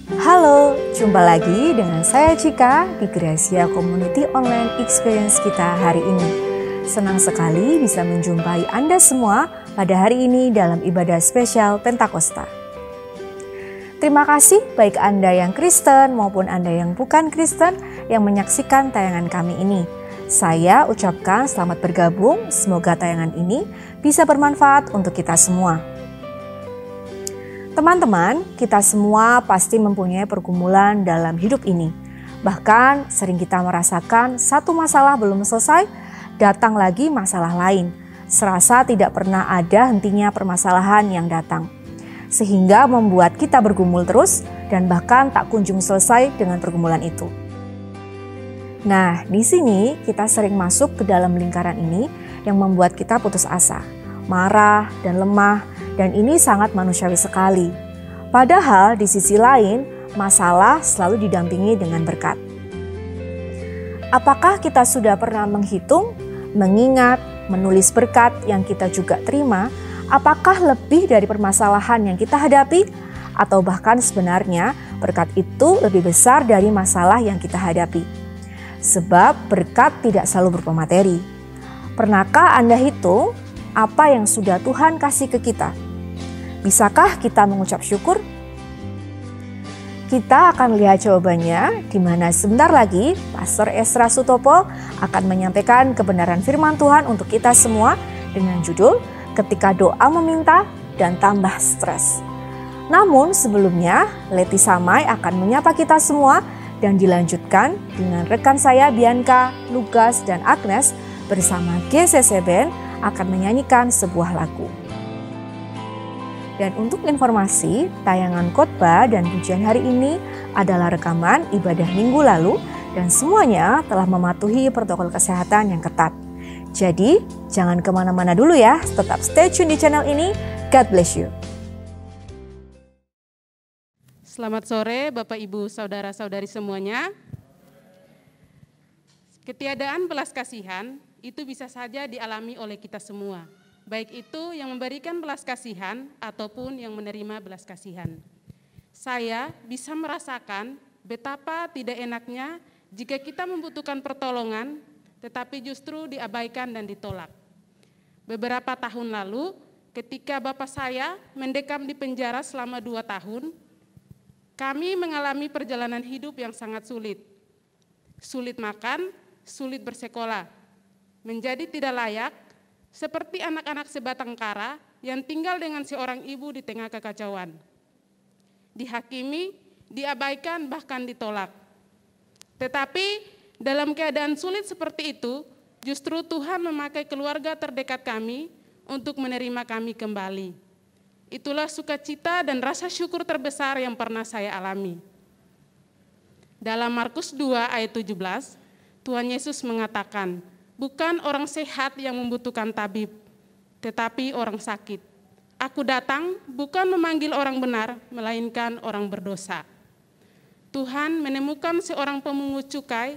Halo, jumpa lagi dengan saya Cika di Gracia Community Online Experience kita hari ini. Senang sekali bisa menjumpai Anda semua pada hari ini dalam ibadah spesial Pentakosta. Terima kasih baik Anda yang Kristen maupun Anda yang bukan Kristen yang menyaksikan tayangan kami ini. Saya ucapkan selamat bergabung, semoga tayangan ini bisa bermanfaat untuk kita semua. Teman-teman, kita semua pasti mempunyai pergumulan dalam hidup ini. Bahkan sering kita merasakan satu masalah belum selesai, datang lagi masalah lain. Serasa tidak pernah ada hentinya permasalahan yang datang. Sehingga membuat kita bergumul terus dan bahkan tak kunjung selesai dengan pergumulan itu. Nah, di sini kita sering masuk ke dalam lingkaran ini yang membuat kita putus asa, marah dan lemah. Dan ini sangat manusiawi sekali. Padahal di sisi lain, masalah selalu didampingi dengan berkat. Apakah kita sudah pernah menghitung, mengingat, menulis berkat yang kita juga terima? Apakah lebih dari permasalahan yang kita hadapi? Atau bahkan sebenarnya berkat itu lebih besar dari masalah yang kita hadapi? Sebab berkat tidak selalu berupa materi. Pernahkah Anda hitung apa yang sudah Tuhan kasih ke kita? Bisakah kita mengucap syukur? Kita akan lihat jawabannya di mana sebentar lagi Pastor Esra Sutopo akan menyampaikan kebenaran firman Tuhan untuk kita semua dengan judul Ketika Doa Meminta dan Tambah Stres. Namun sebelumnya Leti Samai akan menyapa kita semua dan dilanjutkan dengan rekan saya Bianca, Lukas, dan Agnes bersama GCC Band akan menyanyikan sebuah lagu. Dan untuk informasi, tayangan khotbah dan pujian hari ini adalah rekaman ibadah minggu lalu dan semuanya telah mematuhi protokol kesehatan yang ketat. Jadi, jangan kemana-mana dulu ya, tetap stay tune di channel ini. God bless you. Selamat sore Bapak Ibu Saudara-saudari semuanya. Ketiadaan belas kasihan itu bisa saja dialami oleh kita semua. Baik itu yang memberikan belas kasihan ataupun yang menerima belas kasihan. Saya bisa merasakan betapa tidak enaknya jika kita membutuhkan pertolongan, tetapi justru diabaikan dan ditolak. Beberapa tahun lalu, ketika bapak saya mendekam di penjara selama 2 tahun, kami mengalami perjalanan hidup yang sangat sulit. Sulit makan, sulit bersekolah, menjadi tidak layak, seperti anak-anak sebatang kara yang tinggal dengan seorang ibu di tengah kekacauan. Dihakimi, diabaikan, bahkan ditolak. Tetapi dalam keadaan sulit seperti itu, justru Tuhan memakai keluarga terdekat kami untuk menerima kami kembali. Itulah sukacita dan rasa syukur terbesar yang pernah saya alami. Dalam Markus 2 ayat 17, Tuhan Yesus mengatakan, bukan orang sehat yang membutuhkan tabib, tetapi orang sakit. Aku datang bukan memanggil orang benar, melainkan orang berdosa. Tuhan menemukan seorang pemungut cukai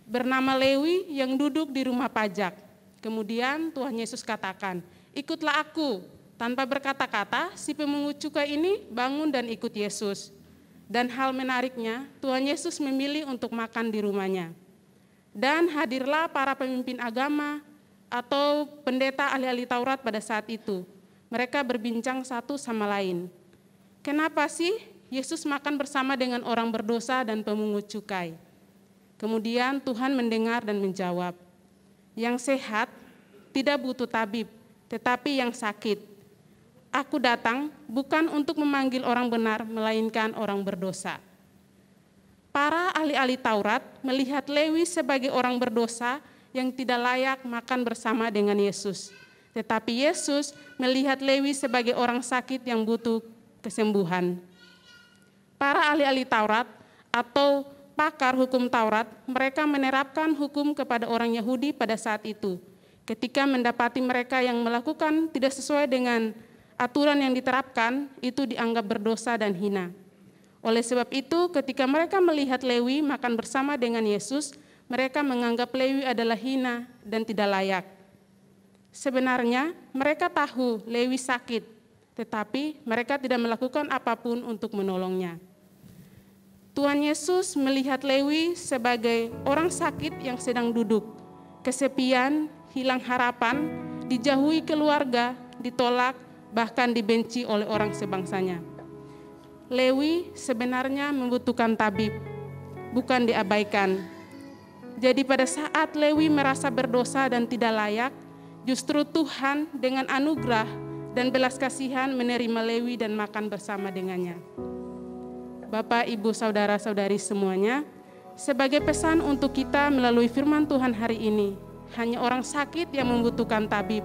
bernama Lewi yang duduk di rumah pajak. Kemudian Tuhan Yesus katakan, ikutlah aku. Tanpa berkata-kata, si pemungut cukai ini bangun dan ikut Yesus. Dan hal menariknya, Tuhan Yesus memilih untuk makan di rumahnya. Dan hadirlah para pemimpin agama atau pendeta ahli-ahli Taurat pada saat itu. Mereka berbincang satu sama lain. Kenapa sih Yesus makan bersama dengan orang berdosa dan pemungut cukai? Kemudian Tuhan mendengar dan menjawab, yang sehat tidak butuh tabib, tetapi yang sakit. Aku datang bukan untuk memanggil orang benar, melainkan orang berdosa. Para ahli-ahli Taurat melihat Lewi sebagai orang berdosa yang tidak layak makan bersama dengan Yesus. Tetapi Yesus melihat Lewi sebagai orang sakit yang butuh kesembuhan. Para ahli-ahli Taurat atau pakar hukum Taurat, mereka menerapkan hukum kepada orang Yahudi pada saat itu. Ketika mendapati mereka yang melakukan tidak sesuai dengan aturan yang diterapkan, itu dianggap berdosa dan hina. Oleh sebab itu, ketika mereka melihat Lewi makan bersama dengan Yesus, mereka menganggap Lewi adalah hina dan tidak layak. Sebenarnya mereka tahu Lewi sakit, tetapi mereka tidak melakukan apapun untuk menolongnya. Tuhan Yesus melihat Lewi sebagai orang sakit yang sedang duduk, kesepian, hilang harapan, dijauhi keluarga, ditolak, bahkan dibenci oleh orang sebangsanya. Lewi sebenarnya membutuhkan tabib, bukan diabaikan. Jadi pada saat Lewi merasa berdosa dan tidak layak, justru Tuhan dengan anugerah dan belas kasihan menerima Lewi dan makan bersama dengannya. Bapak, Ibu, Saudara-saudari semuanya, sebagai pesan untuk kita melalui firman Tuhan hari ini, hanya orang sakit yang membutuhkan tabib.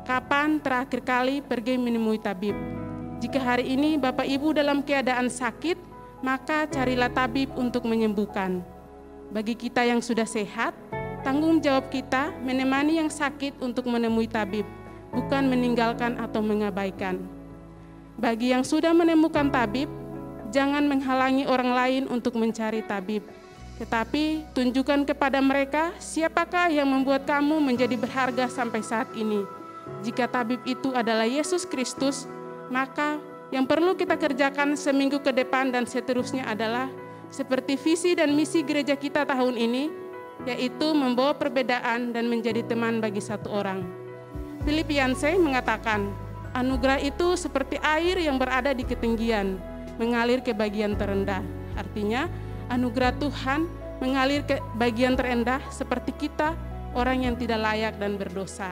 Kapan terakhir kali pergi menemui tabib? Jika hari ini Bapak Ibu dalam keadaan sakit, maka carilah tabib untuk menyembuhkan. Bagi kita yang sudah sehat, tanggung jawab kita menemani yang sakit untuk menemui tabib, bukan meninggalkan atau mengabaikan. Bagi yang sudah menemukan tabib, jangan menghalangi orang lain untuk mencari tabib, tetapi tunjukkan kepada mereka siapakah yang membuat kamu menjadi berharga sampai saat ini. Jika tabib itu adalah Yesus Kristus, maka yang perlu kita kerjakan seminggu ke depan dan seterusnya adalah seperti visi dan misi gereja kita tahun ini, yaitu membawa perbedaan dan menjadi teman bagi satu orang. Philip Yancey mengatakan, anugerah itu seperti air yang berada di ketinggian, mengalir ke bagian terendah. Artinya, anugerah Tuhan mengalir ke bagian terendah seperti kita, orang yang tidak layak dan berdosa.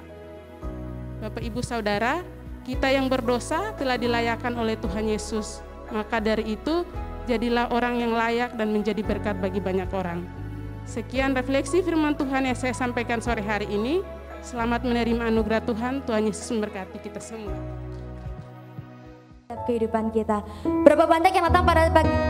Bapak, Ibu, Saudara, kita yang berdosa telah dilayakkan oleh Tuhan Yesus. Maka dari itu, jadilah orang yang layak dan menjadi berkat bagi banyak orang. Sekian refleksi firman Tuhan yang saya sampaikan sore hari ini. Selamat menerima anugerah Tuhan. Tuhan Yesus memberkati kita semua. Kehidupan kita. Berapa banyak yang datang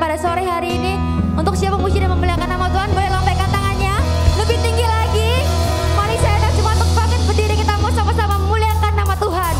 pada sore hari ini untuk siapa memuji dan memuliakan nama Tuhan, boleh lambaikan tangannya lebih tinggi lagi. Mari saya ajak cuma untuk bangkit berdiri, kita mau sama-sama memuliakan nama Tuhan.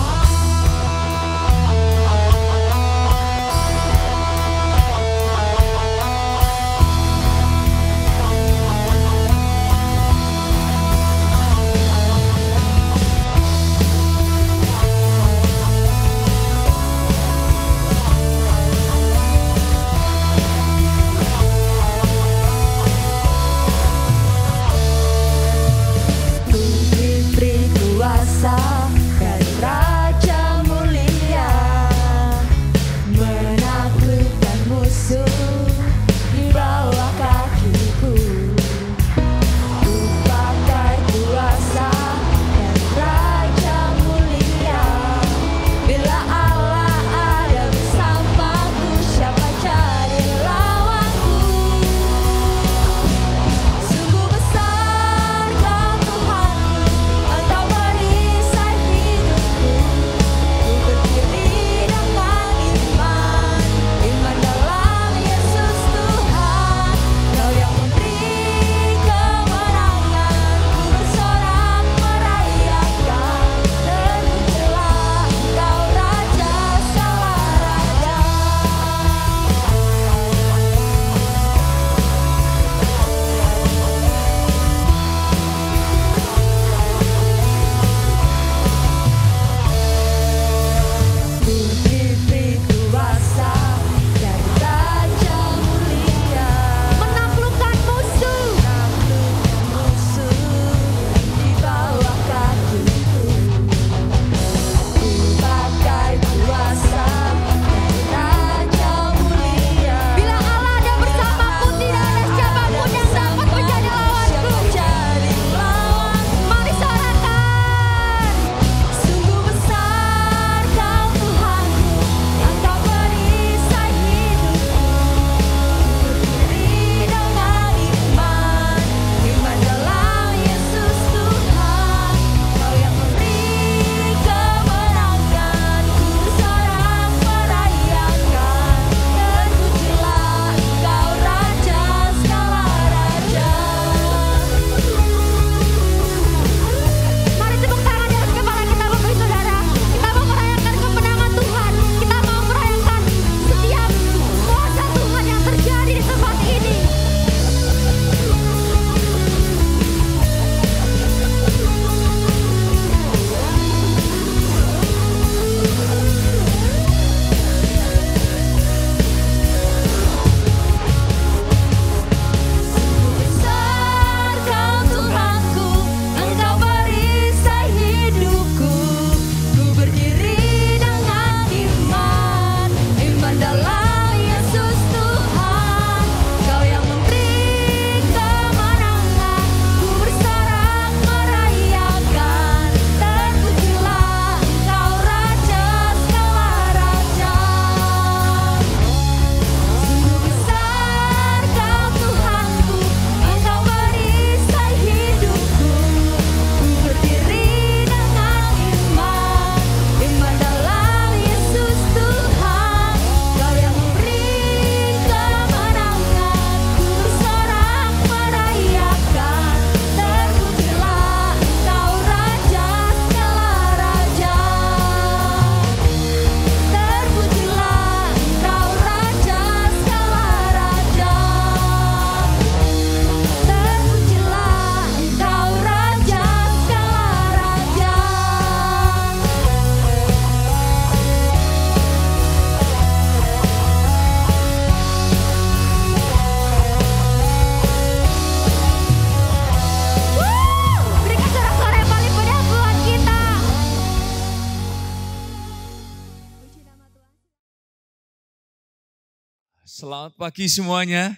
Selamat pagi semuanya.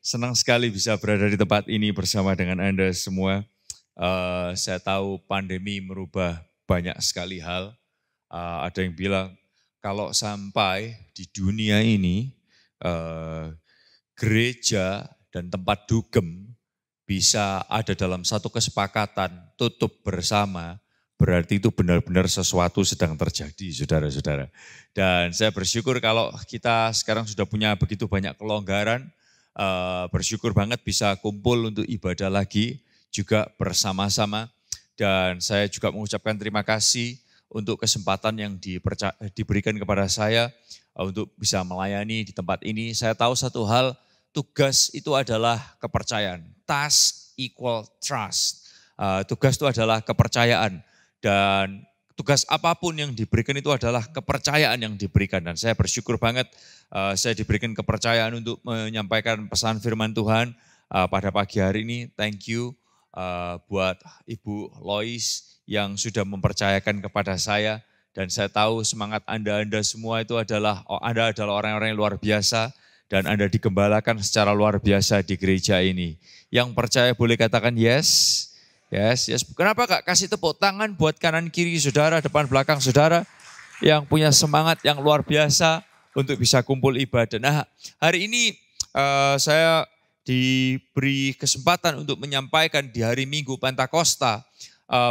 Senang sekali bisa berada di tempat ini bersama dengan Anda semua. Saya tahu pandemi merubah banyak sekali hal. Ada yang bilang kalau sampai di dunia ini gereja dan tempat dugem bisa ada dalam satu kesepakatan tutup bersama, berarti itu benar-benar sesuatu sedang terjadi, saudara-saudara. Dan saya bersyukur kalau kita sekarang sudah punya begitu banyak kelonggaran, bersyukur banget bisa kumpul untuk ibadah lagi, juga bersama-sama. Dan saya juga mengucapkan terima kasih untuk kesempatan yang diberikan kepada saya untuk bisa melayani di tempat ini. Saya tahu satu hal, tugas itu adalah kepercayaan. Task equal trust. Tugas itu adalah kepercayaan. Dan tugas apapun yang diberikan itu adalah kepercayaan yang diberikan. Dan saya bersyukur banget saya diberikan kepercayaan untuk menyampaikan pesan firman Tuhan pada pagi hari ini. Thank you buat Ibu Lois yang sudah mempercayakan kepada saya. Dan saya tahu semangat Anda semua itu adalah orang-orang yang luar biasa. Dan Anda digembalakan secara luar biasa di gereja ini. Yang percaya boleh katakan yes. Yes. Kenapa Kak? Kasih tepuk tangan buat kanan kiri saudara, depan belakang saudara yang punya semangat yang luar biasa untuk bisa kumpul ibadah. Nah, hari ini saya diberi kesempatan untuk menyampaikan di hari Minggu Pentakosta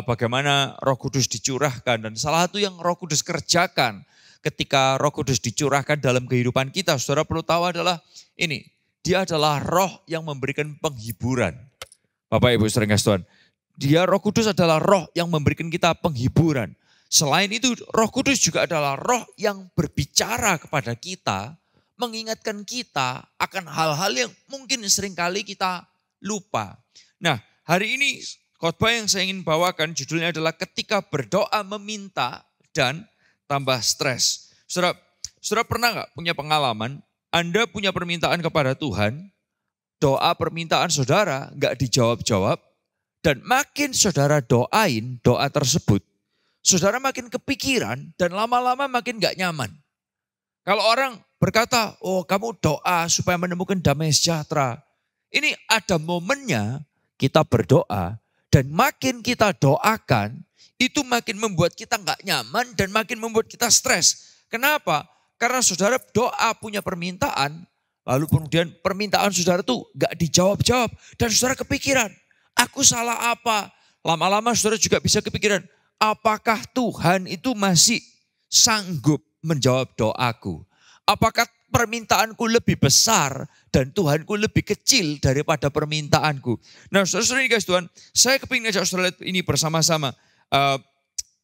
bagaimana Roh Kudus dicurahkan, dan salah satu yang Roh Kudus kerjakan ketika Roh Kudus dicurahkan dalam kehidupan kita, saudara perlu tahu adalah ini, dia adalah Roh yang memberikan penghiburan. Bapak Ibu saudara Tuhan, dia Roh Kudus adalah Roh yang memberikan kita penghiburan. Selain itu Roh Kudus juga adalah Roh yang berbicara kepada kita, mengingatkan kita akan hal-hal yang mungkin seringkali kita lupa. Nah, hari ini khotbah yang saya ingin bawakan judulnya adalah ketika berdoa meminta dan tambah stres. Saudara pernah gak punya pengalaman, Anda punya permintaan kepada Tuhan, doa permintaan saudara gak dijawab-jawab, dan makin saudara doain doa tersebut, saudara makin kepikiran dan lama-lama makin gak nyaman. Kalau orang berkata, oh kamu doa supaya menemukan damai sejahtera. Ini ada momennya kita berdoa dan makin kita doakan, itu makin membuat kita gak nyaman dan makin membuat kita stres. Kenapa? Karena saudara doa punya permintaan, lalu kemudian permintaan saudara tuh gak dijawab-jawab dan saudara kepikiran. Aku salah apa? Lama-lama saudara juga bisa kepikiran, apakah Tuhan itu masih sanggup menjawab doaku? Apakah permintaanku lebih besar dan Tuhanku lebih kecil daripada permintaanku? Nah saudara-saudara ini guys Tuhan, saya kepingin ngajak saudara ini bersama-sama.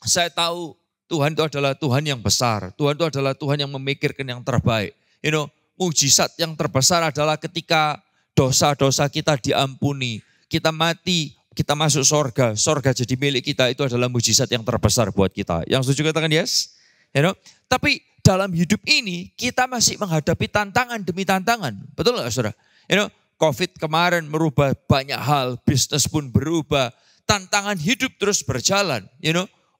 Saya tahu Tuhan itu adalah Tuhan yang besar. Tuhan itu adalah Tuhan yang memikirkan yang terbaik. Mujizat yang terbesar adalah ketika dosa-dosa kita diampuni. Kita mati, kita masuk sorga. Sorga jadi milik kita, itu adalah mujizat yang terbesar buat kita. Yang setuju katakan yes? Tapi dalam hidup ini kita masih menghadapi tantangan demi tantangan. Betul gak saudara? COVID kemarin merubah banyak hal, bisnis pun berubah. Tantangan hidup terus berjalan.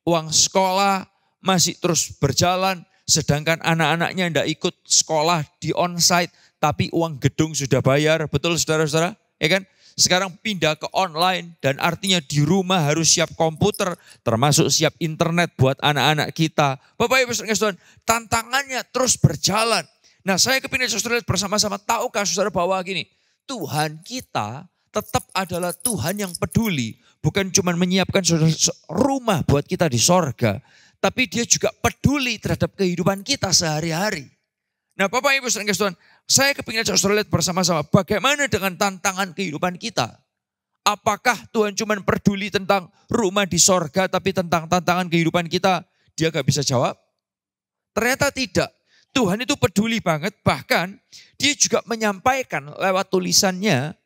Uang sekolah masih terus berjalan. Sedangkan anak-anaknya tidak ikut sekolah di onsite. Tapi uang gedung sudah bayar. Betul saudara-saudara? Ya kan? Sekarang pindah ke online dan artinya di rumah harus siap komputer, termasuk siap internet buat anak-anak kita. Bapak Ibu saudara, tantangannya terus berjalan. Nah saya kepingin saudara lihat bersama-sama, tahukah saudara bahwa gini, Tuhan kita tetap adalah Tuhan yang peduli. Bukan cuma menyiapkan rumah buat kita di sorga, tapi dia juga peduli terhadap kehidupan kita sehari-hari. Nah Bapak Ibu saudara, saya kepingin saudara lihat bersama-sama bagaimana dengan tantangan kehidupan kita. Apakah Tuhan cuma peduli tentang rumah di sorga tapi tentang tantangan kehidupan kita dia gak bisa jawab? Ternyata tidak. Tuhan itu peduli banget, bahkan dia juga menyampaikan lewat tulisannya,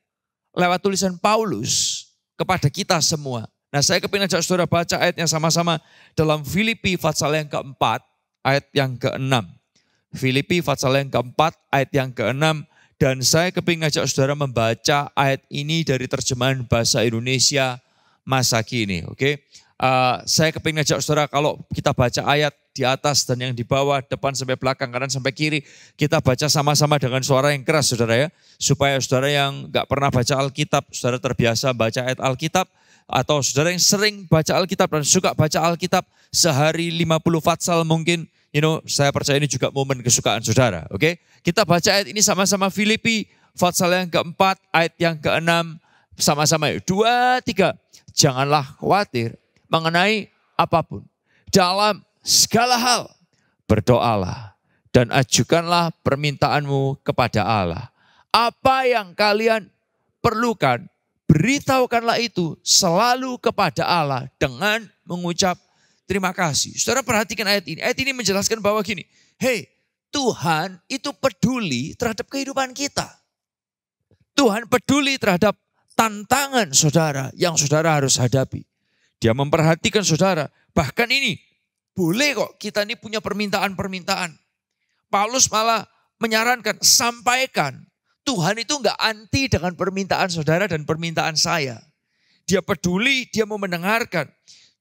lewat tulisan Paulus kepada kita semua. Nah saya kepingin saudara baca ayatnya sama-sama dalam Filipi pasal yang keempat ayat yang ke-6. Filipi pasal yang keempat ayat yang ke-6, dan saya kepingin ngajak saudara membaca ayat ini dari terjemahan bahasa Indonesia masa kini. Oke? Saya kepingin ngajak saudara kalau kita baca ayat di atas dan yang di bawah, depan sampai belakang, kanan sampai kiri. Kita baca sama-sama dengan suara yang keras saudara ya. Supaya saudara yang gak pernah baca Alkitab, saudara terbiasa baca ayat Alkitab. Atau saudara yang sering baca Alkitab dan suka baca Alkitab sehari 50 fatsal mungkin. Saya percaya ini juga momen kesukaan saudara. Oke, kita baca ayat ini sama-sama. Filipi fatsal yang keempat, ayat yang keenam. Sama-sama yuk, 2, 3. Janganlah khawatir mengenai apapun. Dalam segala hal berdoalah dan ajukanlah permintaanmu kepada Allah. Apa yang kalian perlukan, beritahukanlah itu selalu kepada Allah dengan mengucap terima kasih. Saudara perhatikan ayat ini. Ayat ini menjelaskan bahwa gini, Tuhan itu peduli terhadap kehidupan kita. Tuhan peduli terhadap tantangan saudara yang saudara harus hadapi. Dia memperhatikan saudara. Bahkan ini boleh kok kita ini punya permintaan-permintaan. Paulus malah menyarankan, sampaikan. Tuhan itu enggak anti dengan permintaan saudara dan permintaan saya. Dia peduli, dia mau mendengarkan.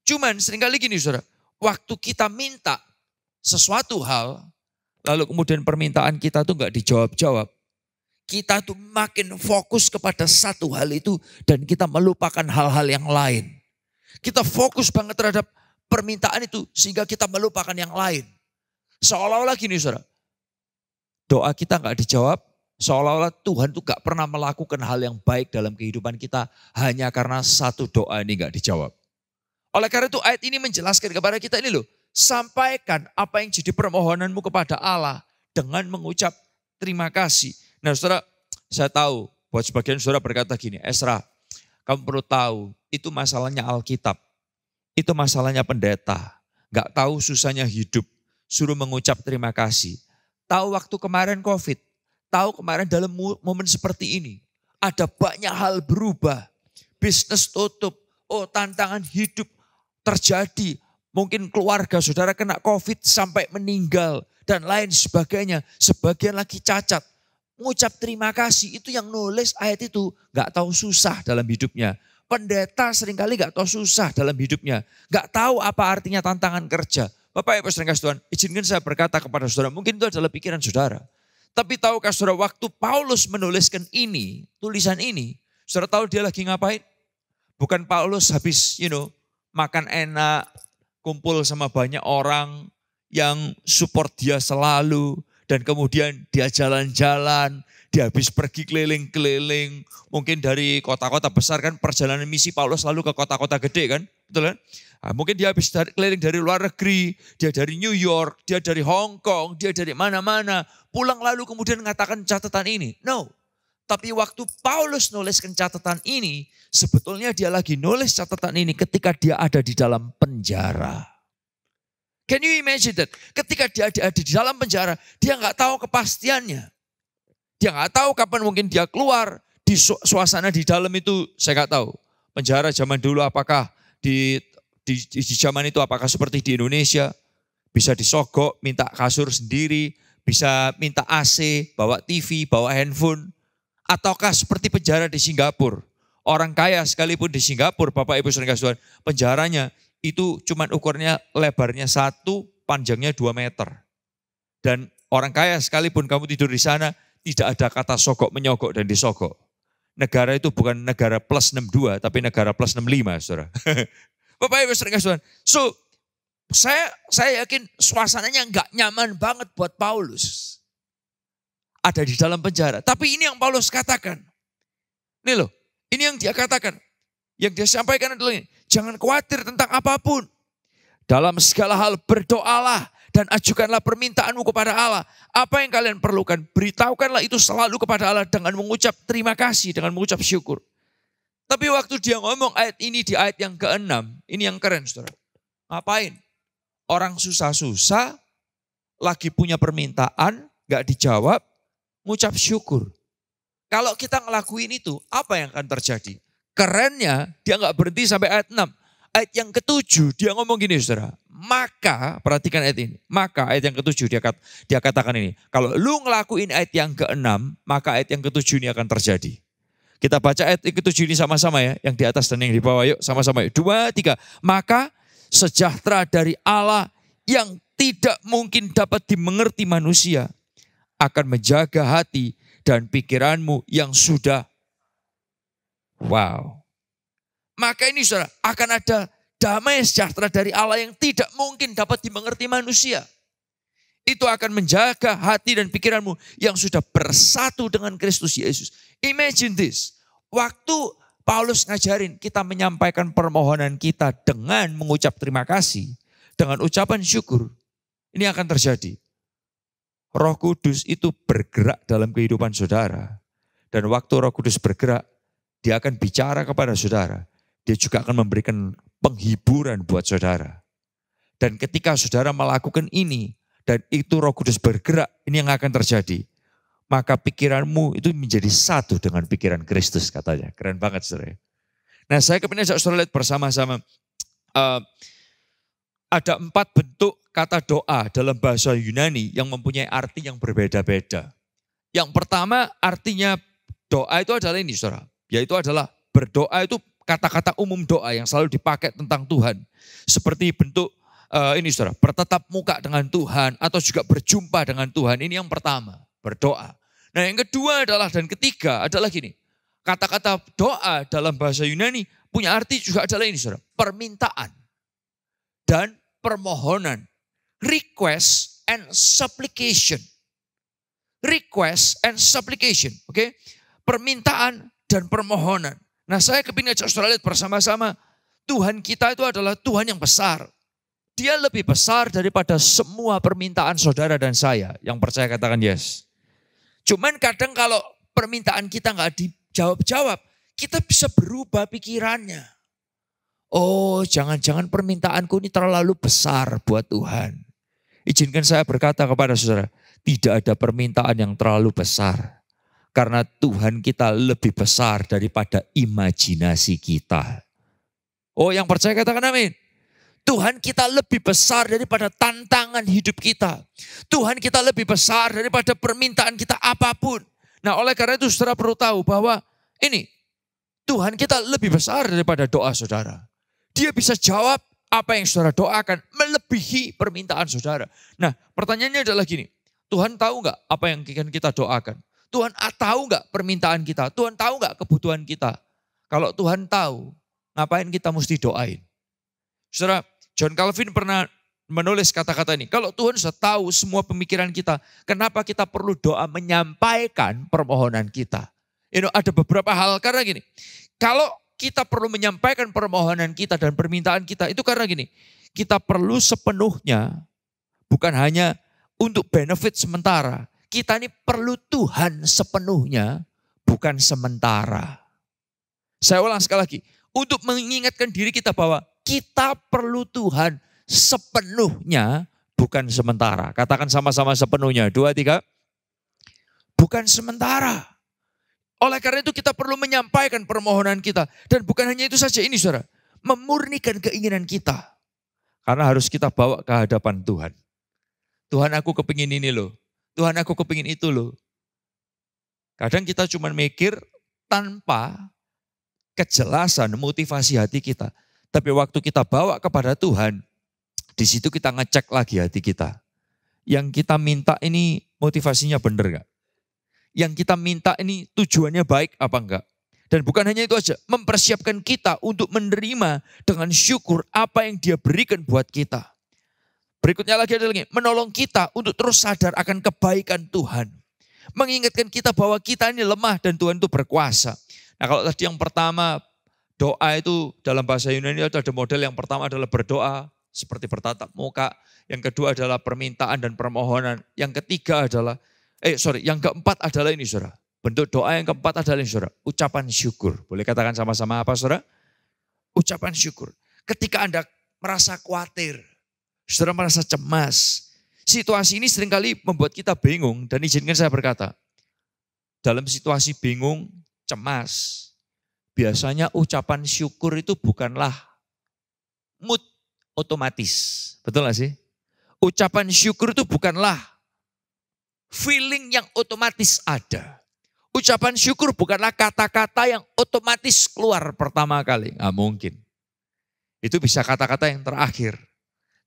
Cuman seringkali gini saudara, waktu kita minta sesuatu hal, lalu kemudian permintaan kita tuh enggak dijawab-jawab. Kita tuh makin fokus kepada satu hal itu dan kita melupakan hal-hal yang lain. Kita fokus banget terhadap permintaan itu sehingga kita melupakan yang lain. Seolah-olah gini saudara, doa kita gak dijawab, seolah-olah Tuhan tuh gak pernah melakukan hal yang baik dalam kehidupan kita hanya karena satu doa ini gak dijawab. Oleh karena itu ayat ini menjelaskan kepada kita ini loh, sampaikan apa yang jadi permohonanmu kepada Allah dengan mengucap terima kasih. Nah saudara, saya tahu buat sebagian saudara berkata gini, Esra, kamu perlu tahu itu masalahnya Alkitab, itu masalahnya pendeta. Gak tahu susahnya hidup, suruh mengucap terima kasih. Tahu waktu kemarin COVID, tahu kemarin dalam momen seperti ini, ada banyak hal berubah, bisnis tutup, tantangan hidup terjadi. Mungkin keluarga saudara kena COVID sampai meninggal dan lain sebagainya. Sebagian lagi cacat. Mengucap terima kasih itu yang nulis ayat itu gak tahu susah dalam hidupnya. Pendeta seringkali gak tahu susah dalam hidupnya. Gak tahu apa artinya tantangan kerja. Bapak Ibu saudara Tuhan, izinkan saya berkata kepada saudara, mungkin itu adalah pikiran saudara. Tapi tahukah saudara waktu Paulus menuliskan ini, tulisan ini, saudara tahu dia lagi ngapain? Bukan Paulus habis makan enak, kumpul sama banyak orang yang support dia selalu. Dan kemudian dia jalan-jalan, dia habis pergi keliling-keliling. Mungkin dari kota-kota besar kan, perjalanan misi Paulus lalu ke kota-kota gede kan, betul kan? Nah, mungkin dia habis keliling dari luar negeri, dia dari New York, dia dari Hong Kong, dia dari mana-mana. Pulang lalu kemudian mengatakan catatan ini. No, tapi waktu Paulus nuliskan catatan ini, sebetulnya dia lagi nulis catatan ini ketika dia ada di dalam penjara. Can you imagine that? Ketika dia ada di dalam penjara, dia nggak tahu kepastiannya. Dia nggak tahu kapan mungkin dia keluar. Di suasana di dalam itu saya nggak tahu. Penjara zaman dulu apakah di zaman itu apakah seperti di Indonesia? Bisa disogok, minta kasur sendiri, bisa minta AC, bawa TV, bawa handphone. Ataukah seperti penjara di Singapura? Orang kaya sekalipun di Singapura, Bapak Ibu saudara Tuhan, penjaranya itu cuman ukurnya lebarnya 1, panjangnya 2 meter. Dan orang kaya sekalipun kamu tidur di sana, tidak ada kata sogok, menyogok, dan disogok. Negara itu bukan negara plus 62, tapi negara plus 65, saudara. Bapak Ibu saudara Tuhan. So, saya yakin suasananya nggak nyaman banget buat Paulus. Ada di dalam penjara. Tapi ini yang Paulus katakan. Ini loh, ini yang dia katakan. Yang dia sampaikan adalah ini, jangan khawatir tentang apapun. Dalam segala hal berdoalah dan ajukanlah permintaanmu kepada Allah. Apa yang kalian perlukan, beritahukanlah itu selalu kepada Allah dengan mengucap terima kasih, dengan mengucap syukur. Tapi waktu dia ngomong ayat ini di ayat yang ke-6, ini yang keren saudara. Ngapain? Orang susah-susah, lagi punya permintaan, gak dijawab, mengucap syukur. Kalau kita ngelakuin itu, apa yang akan terjadi? Kerennya, dia gak berhenti sampai ayat 6. Ayat yang ke-7, dia ngomong gini saudara. Maka, perhatikan ayat ini. Maka ayat yang ke-7 dia katakan ini. Kalau lu ngelakuin ayat yang ke-6, maka ayat yang ke-7 ini akan terjadi. Kita baca ayat ke-7 ini sama-sama ya. Yang di atas dan yang di bawah. Yuk sama-sama yuk. 2, 3. Maka sejahtera dari Allah yang tidak mungkin dapat dimengerti manusia akan menjaga hati dan pikiranmu yang sudah. Wow. Maka ini saudara, akan ada damai sejahtera dari Allah yang tidak mungkin dapat dimengerti manusia. Itu akan menjaga hati dan pikiranmu yang sudah bersatu dengan Kristus Yesus. Imagine this. Waktu Paulus ngajarin kita menyampaikan permohonan kita dengan mengucap terima kasih. Dengan ucapan syukur. Ini akan terjadi. Roh Kudus itu bergerak dalam kehidupan saudara. Dan waktu Roh Kudus bergerak, dia akan bicara kepada saudara. Dia juga akan memberikan penghiburan buat saudara. Dan ketika saudara melakukan ini, dan itu Roh Kudus bergerak, ini yang akan terjadi. Maka pikiranmu itu menjadi satu dengan pikiran Kristus katanya. Keren banget saudara. Nah saya kepingin ajak saudara lihat bersama-sama. Ada 4 bentuk kata doa dalam bahasa Yunani yang mempunyai arti yang berbeda-beda. Yang pertama artinya doa itu adalah ini saudara. Yaitu adalah berdoa itu kata-kata umum doa yang selalu dipakai tentang Tuhan. Seperti bentuk ini saudara, bertatap muka dengan Tuhan atau juga berjumpa dengan Tuhan. Ini yang pertama, berdoa. Nah yang kedua adalah dan ketiga adalah gini. Kata-kata doa dalam bahasa Yunani punya arti juga adalah ini saudara, permintaan dan permohonan. Request and supplication. Request and supplication, oke? Permintaan dan permohonan. Nah saya kepingin ajak saudara lihat bersama-sama. Tuhan kita itu adalah Tuhan yang besar. Dia lebih besar daripada semua permintaan saudara dan saya. Yang percaya katakan yes. Cuman kadang kalau permintaan kita nggak dijawab-jawab, kita bisa berubah pikirannya. Oh jangan-jangan permintaanku ini terlalu besar buat Tuhan. Izinkan saya berkata kepada saudara, tidak ada permintaan yang terlalu besar. Karena Tuhan kita lebih besar daripada imajinasi kita. Oh yang percaya katakan amin. Tuhan kita lebih besar daripada tantangan hidup kita. Tuhan kita lebih besar daripada permintaan kita apapun. Nah oleh karena itu saudara perlu tahu bahwa ini Tuhan kita lebih besar daripada doa saudara. Dia bisa jawab apa yang saudara doakan melebihi permintaan saudara. Nah pertanyaannya adalah gini. Tuhan tahu nggak apa yang kita doakan? Tuhan tahu nggak permintaan kita? Tuhan tahu nggak kebutuhan kita? Kalau Tuhan tahu, ngapain kita mesti doain? Saudara, John Calvin pernah menulis kata-kata ini. Kalau Tuhan sudah tahu semua pemikiran kita, kenapa kita perlu doa menyampaikan permohonan kita? Ada beberapa hal karena gini. Kalau kita perlu menyampaikan permohonan kita dan permintaan kita, itu karena gini. Kita perlu sepenuhnya, bukan hanya untuk benefit sementara. Kita ini perlu Tuhan sepenuhnya, bukan sementara. Saya ulang sekali lagi. Untuk mengingatkan diri kita bahwa kita perlu Tuhan sepenuhnya, bukan sementara. Katakan sama-sama sepenuhnya. 2, 3. Bukan sementara. Oleh karena itu kita perlu menyampaikan permohonan kita. Dan bukan hanya itu saja ini saudara. Memurnikan keinginan kita. Karena harus kita bawa ke hadapan Tuhan. Tuhan aku kepingin ini loh. Tuhan aku kepingin itu loh. Kadang kita cuma mikir tanpa kejelasan motivasi hati kita. Tapi waktu kita bawa kepada Tuhan, di situ kita ngecek lagi hati kita. Yang kita minta ini motivasinya benar gak? Yang kita minta ini tujuannya baik apa enggak? Dan bukan hanya itu aja, mempersiapkan kita untuk menerima dengan syukur apa yang Dia berikan buat kita. Berikutnya lagi adalah menolong kita untuk terus sadar akan kebaikan Tuhan. Mengingatkan kita bahwa kita ini lemah dan Tuhan itu berkuasa. Nah kalau tadi yang pertama, doa itu dalam bahasa Yunani itu ada model yang pertama adalah berdoa seperti bertatap muka. Yang kedua adalah permintaan dan permohonan. Yang ketiga adalah, yang keempat adalah ini saudara. Bentuk doa yang keempat adalah ini saudara, ucapan syukur. Boleh katakan sama-sama apa saudara? Ucapan syukur. Ketika Anda merasa khawatir, saudara merasa cemas. Situasi ini seringkali membuat kita bingung dan izinkan saya berkata. Dalam situasi bingung, cemas, biasanya ucapan syukur itu bukanlah mood otomatis. Betul gak sih? Ucapan syukur itu bukanlah feeling yang otomatis ada. Ucapan syukur bukanlah kata-kata yang otomatis keluar pertama kali. Nggak mungkin. Itu bisa kata-kata yang terakhir.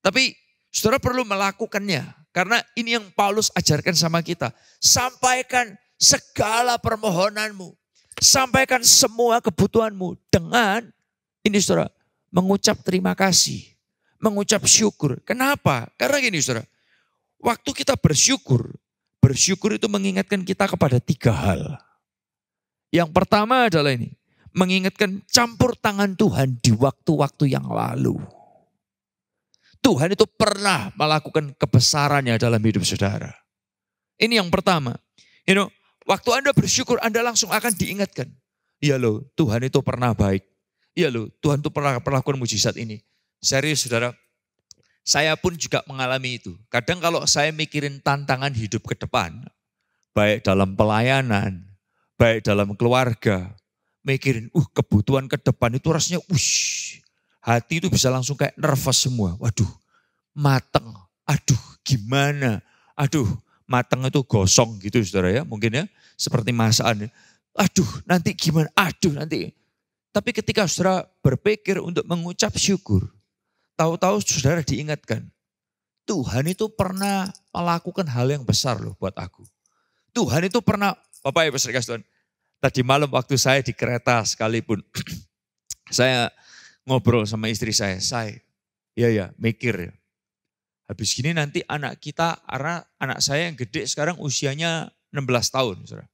Tapi saudara perlu melakukannya. Karena ini yang Paulus ajarkan sama kita. Sampaikan segala permohonanmu. Sampaikan semua kebutuhanmu dengan, ini saudara, mengucap terima kasih. Mengucap syukur. Kenapa? Karena gini saudara. Waktu kita bersyukur itu mengingatkan kita kepada 3 hal. Yang pertama adalah ini. Mengingatkan campur tangan Tuhan di waktu-waktu yang lalu. Tuhan itu pernah melakukan kebesarannya dalam hidup saudara. Ini yang pertama. Waktu Anda bersyukur, Anda langsung akan diingatkan. Iya loh, Tuhan itu pernah baik. Iya loh, Tuhan itu pernah melakukan mujizat ini. Serius saudara, saya pun juga mengalami itu. Kadang kalau saya mikirin tantangan hidup ke depan, baik dalam pelayanan, baik dalam keluarga, mikirin kebutuhan ke depan itu rasanya hati itu bisa langsung kayak nervous semua. Waduh, mateng. Aduh, gimana? Aduh, mateng itu gosong gitu saudara ya. Mungkin ya, seperti masakan. Aduh, nanti gimana? Aduh, nanti. Tapi ketika saudara berpikir untuk mengucap syukur, tahu-tahu saudara diingatkan. Tuhan itu pernah melakukan hal yang besar loh buat aku. Tuhan itu pernah, Bapak Ibu Saudara Tuhan, tadi malam waktu saya di kereta sekalipun, saya ngobrol sama istri saya, mikir ya. Habis gini nanti anak kita, karena anak saya yang gede sekarang usianya 16 tahun. Saudara.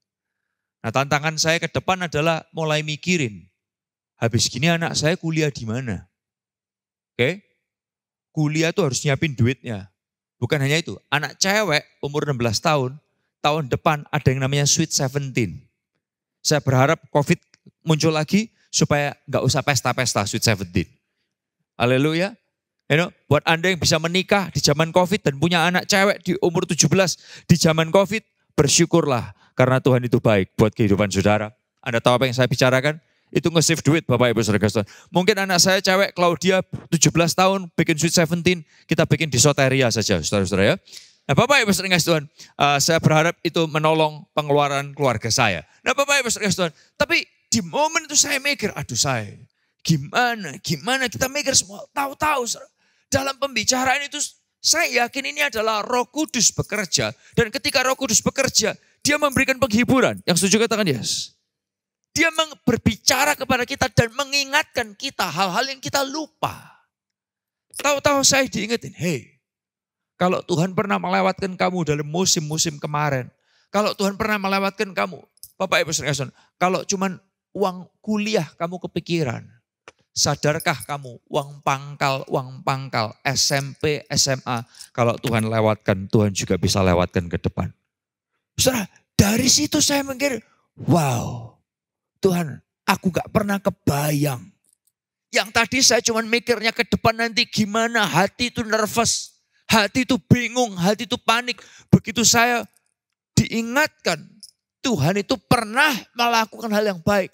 Nah tantangan saya ke depan adalah mulai mikirin, habis gini anak saya kuliah di mana? Oke? Kuliah tuh harus nyiapin duitnya. Bukan hanya itu, anak cewek umur 16 tahun depan ada yang namanya Sweet 17. Saya berharap COVID muncul lagi supaya nggak usah pesta-pesta Sweet 17. Haleluya. Buat Anda yang bisa menikah di zaman COVID dan punya anak cewek di umur 17 di zaman COVID, bersyukurlah karena Tuhan itu baik buat kehidupan saudara. Anda tahu apa yang saya bicarakan? Itu nge-save duit Bapak Ibu Saudara Kristen. Mungkin anak saya cewek Claudia 17 tahun bikin Sweet 17, kita bikin di Soteria saja saudara-saudara ya. Nah Bapak Ibu Saudara Kristen, saya berharap itu menolong pengeluaran keluarga saya. Nah Bapak Ibu Saudara Kristen, tapi di momen itu saya mikir, aduh saya gimana kita mikir semua, tahu-tahu dalam pembicaraan itu saya yakin ini adalah Roh Kudus bekerja. Dan ketika Roh Kudus bekerja, dia memberikan penghiburan. Yang setuju katakan yes. Dia berbicara kepada kita dan mengingatkan kita hal-hal yang kita lupa. Tahu-tahu saya diingetin, hey, kalau Tuhan pernah melewatkan kamu dalam musim-musim kemarin, kalau Tuhan pernah melewatkan kamu, Bapak Ibu Saudara, kalau cuman uang kuliah kamu kepikiran, sadarkah kamu uang pangkal, SMP, SMA, kalau Tuhan lewatkan, Tuhan juga bisa lewatkan ke depan. Saudara, dari situ saya mikir, wow, Tuhan, aku gak pernah kebayang. Yang tadi saya cuma mikirnya ke depan nanti gimana, hati itu nervous, hati itu bingung, hati itu panik. Begitu saya diingatkan, Tuhan itu pernah melakukan hal yang baik.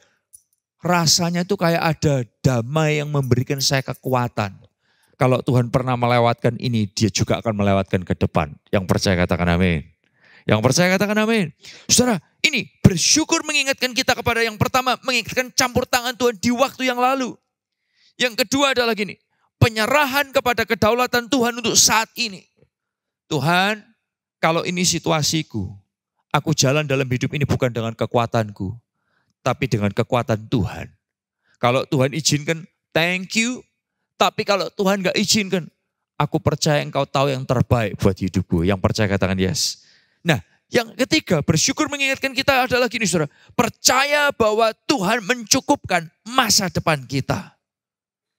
Rasanya itu kayak ada damai yang memberikan saya kekuatan. Kalau Tuhan pernah melewatkan ini, dia juga akan melewatkan ke depan. Yang percaya katakan amin. Yang percaya katakan amin. Saudara, ini bersyukur mengingatkan kita kepada yang pertama, mengingatkan campur tangan Tuhan di waktu yang lalu. Yang kedua adalah gini, penyerahan kepada kedaulatan Tuhan untuk saat ini. Tuhan, kalau ini situasiku, aku jalan dalam hidup ini bukan dengan kekuatanku, tapi dengan kekuatan Tuhan. Kalau Tuhan izinkan, thank you. Tapi kalau Tuhan gak izinkan, aku percaya Engkau tahu yang terbaik buat hidupku. Yang percaya katakan yes. Nah, yang ketiga, bersyukur mengingatkan kita adalah gini saudara. Percaya bahwa Tuhan mencukupkan masa depan kita.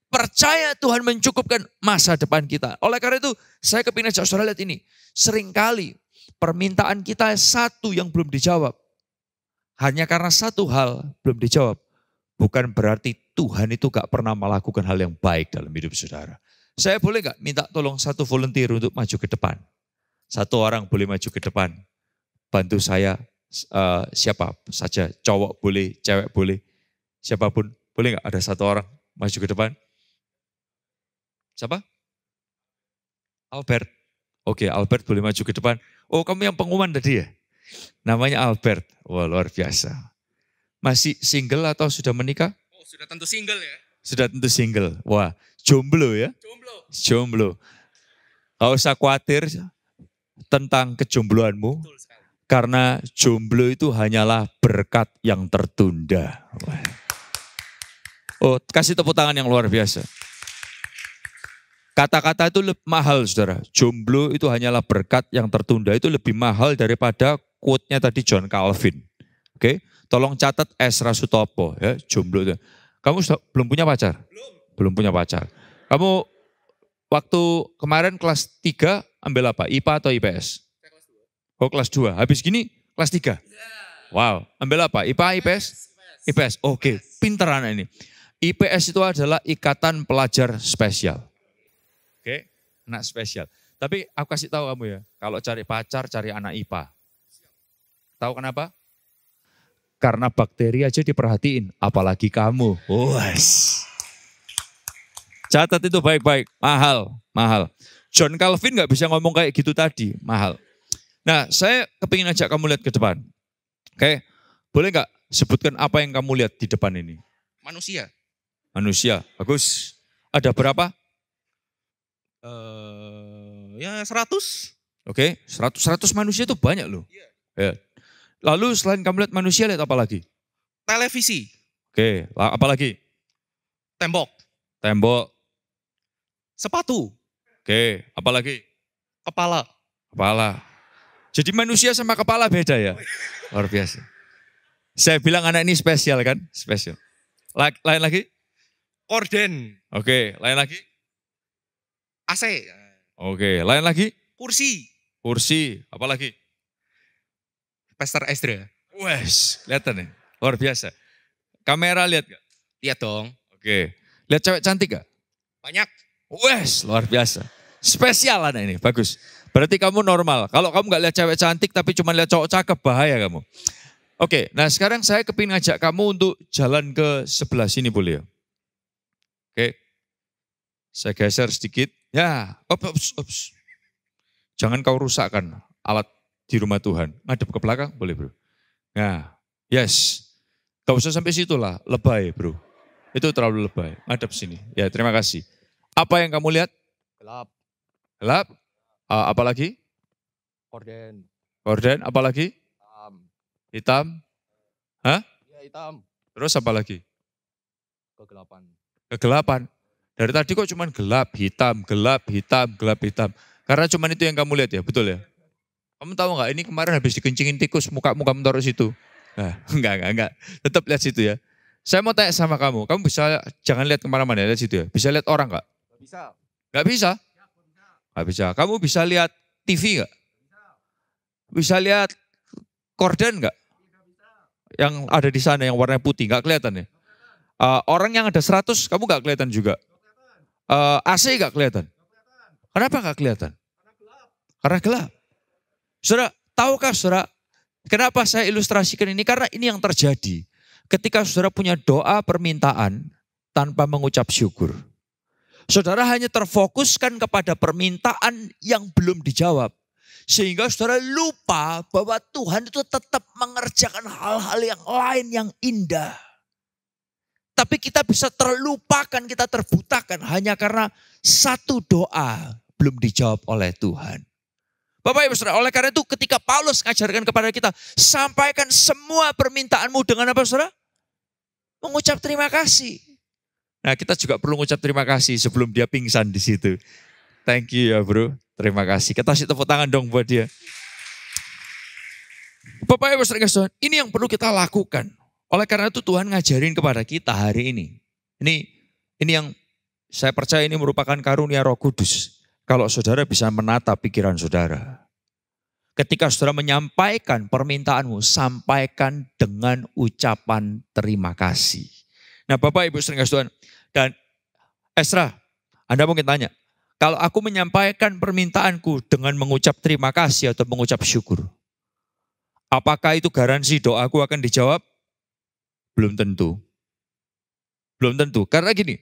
Percaya Tuhan mencukupkan masa depan kita. Oleh karena itu, saya kepingin ajak saudara lihat ini. Seringkali permintaan kita satu yang belum dijawab. Hanya karena satu hal belum dijawab. Bukan berarti Tuhan itu gak pernah melakukan hal yang baik dalam hidup saudara. Saya boleh gak minta tolong satu volunteer untuk maju ke depan? Satu orang boleh maju ke depan. Bantu saya siapa saja, cowok boleh, cewek boleh, siapapun. Boleh gak ada satu orang maju ke depan? Siapa? Albert. Oke, Albert boleh maju ke depan. Oh, kamu yang pengumuman tadi ya? Namanya Albert. Wah, luar biasa. Masih single atau sudah menikah? Oh, sudah tentu single ya. Sudah tentu single. Wah, jomblo ya? Jomblo. Gak usah khawatir tentang kejombloanmu. Betul sekali. Karena jomblo itu hanyalah berkat yang tertunda. Wah. Oh, kasih tepuk tangan yang luar biasa. Kata-kata itu mahal, saudara. Jomblo itu hanyalah berkat yang tertunda. Itu lebih mahal daripada quote-nya tadi John Calvin. Oke, tolong catat Ezra Sutopo ya, jomblo itu. Kamu belum punya pacar? Belum punya pacar. Kamu waktu kemarin kelas 3 ambil apa? IPA atau IPS? Oh, kelas 2. Habis gini kelas 3. Wow, ambil apa? IPA, IPS? IPS. Oke, pinter anak ini. IPS itu adalah Ikatan Pelajar Spesial. Oke, anak spesial. Tapi aku kasih tahu kamu ya, kalau cari pacar cari anak IPA. Tahu kenapa? Karena bakteri aja diperhatiin, apalagi kamu. Wes. Catat itu baik-baik, mahal. John Calvin nggak bisa ngomong kayak gitu tadi, mahal. Nah, saya kepingin ajak kamu lihat ke depan. Oke, boleh nggak sebutkan apa yang kamu lihat di depan ini? Manusia, bagus. Ada berapa? Ya 100. Oke, 100 manusia itu banyak loh. Ya. Lalu selain kamu lihat manusia, lihat apa lagi? Televisi. Oke, apa lagi? Tembok. Sepatu. Oke, apa lagi? Kepala. Jadi manusia sama kepala beda ya? Luar biasa. Saya bilang anak ini spesial kan? Spesial. Lain lagi? Korden. Oke, lain lagi? AC. Oke, lain lagi? Kursi. Apa lagi? Pastor Ezra. Wes, kelihatan nih. Luar biasa. Kamera lihat gak? Lihat dong. Oke. Lihat cewek cantik gak? Banyak. Wes, luar biasa. Spesial anak ini, bagus. Berarti kamu normal. Kalau kamu gak lihat cewek cantik tapi cuma lihat cowok cakep, bahaya kamu. Oke, nah sekarang saya kepingin ngajak kamu untuk jalan ke sebelah sini boleh ya? Oke. Saya geser sedikit. Ya, ops. Jangan kau rusakkan alat di rumah Tuhan. Ngadep ke belakang, boleh bro. Nah, yes. Gak usah sampai situ lah, lebay bro. Itu terlalu lebay. Ngadep sini. Ya, terima kasih. Apa yang kamu lihat? Gelap. Apa lagi? Korden, apa lagi? Hitam. Hah? Ya, hitam. Terus apa lagi? Kegelapan. Dari tadi kok cuman gelap, hitam. Karena cuman itu yang kamu lihat ya, betul ya? Kamu tahu nggak? Ini kemarin habis dikencingin tikus, muka taruh situ. Nah, enggak. Tetap lihat situ ya. Saya mau tanya sama kamu bisa jangan lihat kemana-mana, lihat situ ya. Bisa lihat orang nggak? Nggak bisa? Nggak bisa. Kamu bisa lihat TV nggak? Bisa lihat korden nggak? Yang ada di sana yang warna putih, nggak kelihatan ya? Orang yang ada 100, kamu nggak kelihatan juga? AC nggak kelihatan? Kenapa nggak kelihatan? Karena gelap. Saudara, tahukah saudara, kenapa saya ilustrasikan ini? Karena ini yang terjadi. Ketika saudara punya doa permintaan tanpa mengucap syukur. Saudara hanya terfokuskan kepada permintaan yang belum dijawab. Sehingga saudara lupa bahwa Tuhan itu tetap mengerjakan hal-hal yang lain yang indah. Tapi kita bisa terlupakan, kita terbutakan hanya karena satu doa belum dijawab oleh Tuhan. Bapak Ibu Saudara, oleh karena itu ketika Paulus mengajarkan kepada kita, sampaikan semua permintaanmu dengan apa saudara? Mengucap terima kasih. Nah, kita juga perlu mengucap terima kasih sebelum dia pingsan di situ. Thank you ya bro, terima kasih. Kita kasih tepuk tangan dong buat dia. Bapak Ibu Saudara, ini yang perlu kita lakukan. Oleh karena itu Tuhan ngajarin kepada kita hari ini. Ini yang saya percaya ini merupakan karunia Roh Kudus. Kalau saudara bisa menata pikiran saudara. Ketika saudara menyampaikan permintaanmu, sampaikan dengan ucapan terima kasih. Nah Bapak Ibu Saudara, dan Ezra, Anda mungkin tanya, kalau aku menyampaikan permintaanku dengan mengucap terima kasih atau mengucap syukur, apakah itu garansi doaku akan dijawab? Belum tentu. Belum tentu, karena gini,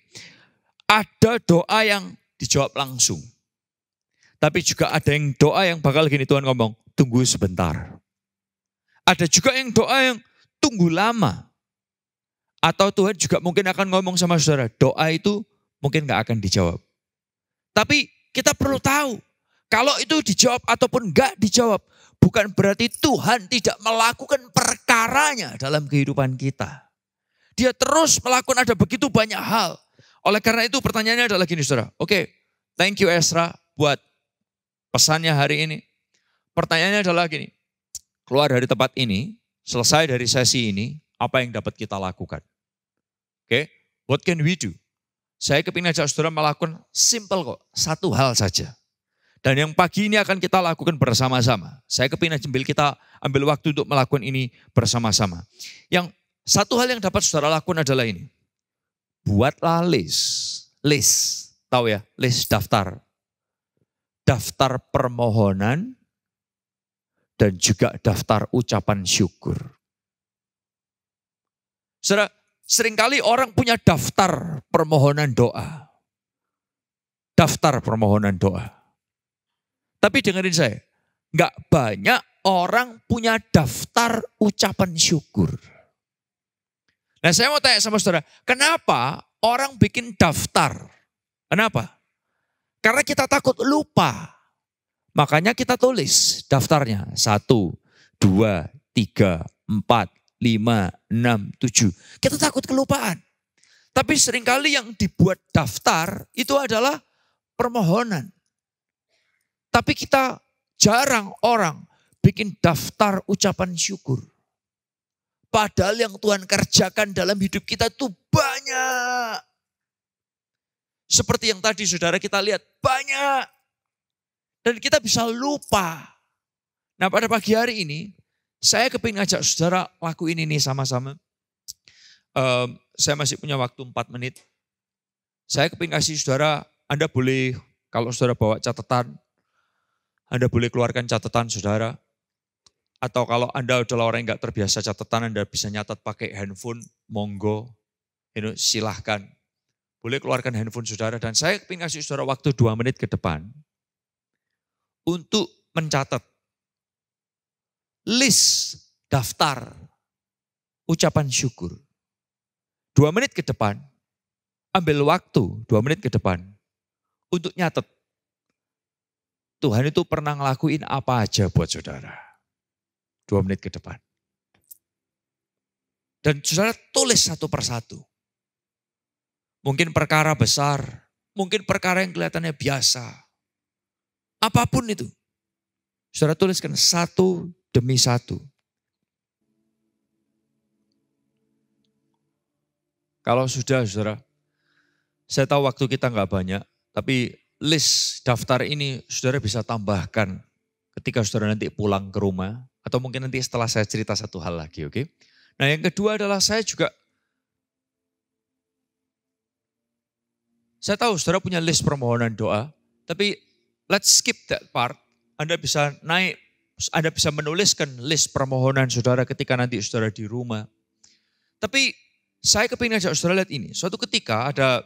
ada doa yang dijawab langsung. Tapi juga ada yang doa yang bakal gini Tuhan ngomong, tunggu sebentar. Ada juga yang doa yang tunggu lama. Atau Tuhan juga mungkin akan ngomong sama saudara, doa itu mungkin gak akan dijawab. Tapi kita perlu tahu, kalau itu dijawab ataupun gak dijawab, bukan berarti Tuhan tidak melakukan perkaranya dalam kehidupan kita. Dia terus melakukan ada begitu banyak hal. Oleh karena itu pertanyaannya adalah gini saudara. Oke, thank you Ezra buat pesannya hari ini. Pertanyaannya adalah gini, keluar dari tempat ini, selesai dari sesi ini, apa yang dapat kita lakukan? Oke, what can we do? Saya kepingin ajak saudara melakukan simple kok, satu hal saja. Dan yang pagi ini akan kita lakukan bersama-sama. Saya kepingin kita ambil waktu untuk melakukan ini bersama-sama. Yang satu hal yang dapat saudara lakukan adalah ini. Buatlah list, tahu ya, list daftar. Daftar permohonan dan juga daftar ucapan syukur. Saudara, seringkali orang punya daftar permohonan doa. Daftar permohonan doa. Tapi dengerin saya, gak banyak orang punya daftar ucapan syukur. Nah saya mau tanya sama saudara, kenapa orang bikin daftar? Kenapa? Karena kita takut lupa. Makanya kita tulis daftarnya. 1, 2, 3, 4, 5, 6, 7. Kita takut kelupaan. Tapi seringkali yang dibuat daftar itu adalah permohonan. Tapi kita jarang orang bikin daftar ucapan syukur. Padahal yang Tuhan kerjakan dalam hidup kita itu banyak. Seperti yang tadi saudara kita lihat, banyak. Dan kita bisa lupa. Nah pada pagi hari ini, saya kepingin ngajak saudara lakuin ini sama-sama. Saya masih punya waktu 4 menit. Saya kepingin kasih saudara, Anda boleh, kalau saudara bawa catatan, Anda boleh keluarkan catatan saudara. Atau kalau Anda adalah orang yang gak terbiasa catatan, Anda bisa nyatat pakai handphone, monggo, silahkan. Boleh keluarkan handphone saudara. Dan saya ingin kasih saudara waktu 2 menit ke depan untuk mencatat list daftar ucapan syukur. 2 menit ke depan, ambil waktu 2 menit ke depan untuk nyatet. Tuhan itu pernah ngelakuin apa aja buat saudara. 2 menit ke depan. Dan saudara tulis satu persatu. Mungkin perkara besar, mungkin perkara yang kelihatannya biasa. Apapun itu. Saudara tuliskan satu demi satu. Kalau sudah saudara, saya tahu waktu kita nggak banyak, tapi list daftar ini saudara bisa tambahkan ketika saudara nanti pulang ke rumah. Atau mungkin nanti setelah saya cerita satu hal lagi, oke? Nah yang kedua adalah saya tahu saudara punya list permohonan doa, tapi let's skip that part. Anda bisa menuliskan list permohonan saudara ketika nanti saudara di rumah. Tapi saya kepingin ajak saudara lihat ini. Suatu ketika ada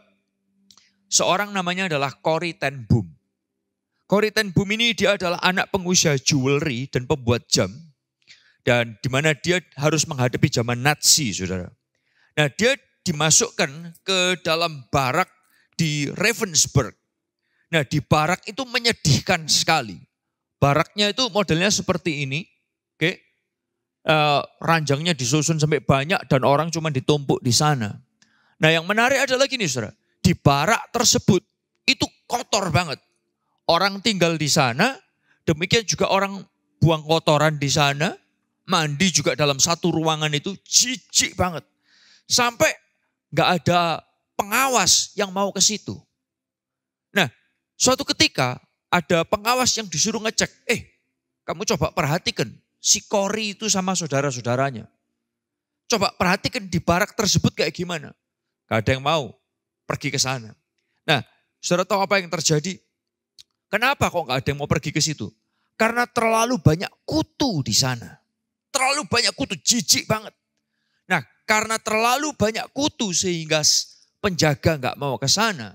seorang namanya adalah Corrie ten Boom. Corrie ten Boom ini dia adalah anak pengusaha jewelry dan pembuat jam. Dan di mana dia harus menghadapi zaman Nazi, saudara. Nah dia dimasukkan ke dalam barak di Ravensburg. Nah di barak itu menyedihkan sekali. Baraknya itu modelnya seperti ini. Oke. Ranjangnya disusun sampai banyak dan orang cuma ditumpuk di sana. Nah yang menarik adalah gini saudara. Di barak tersebut itu kotor banget. Orang tinggal di sana, demikian juga orang buang kotoran di sana, mandi juga dalam satu ruangan itu jijik banget. Sampai gak ada pengawas yang mau ke situ. Nah, suatu ketika ada pengawas yang disuruh ngecek, kamu coba perhatikan si Corrie itu sama saudara-saudaranya. Coba perhatikan di barak tersebut kayak gimana. Gak ada yang mau pergi ke sana. Nah, saudara tahu apa yang terjadi? Kenapa kok gak ada yang mau pergi ke situ? Karena terlalu banyak kutu di sana. Terlalu banyak kutu, jijik banget. Nah, karena terlalu banyak kutu sehingga penjaga gak mau ke sana.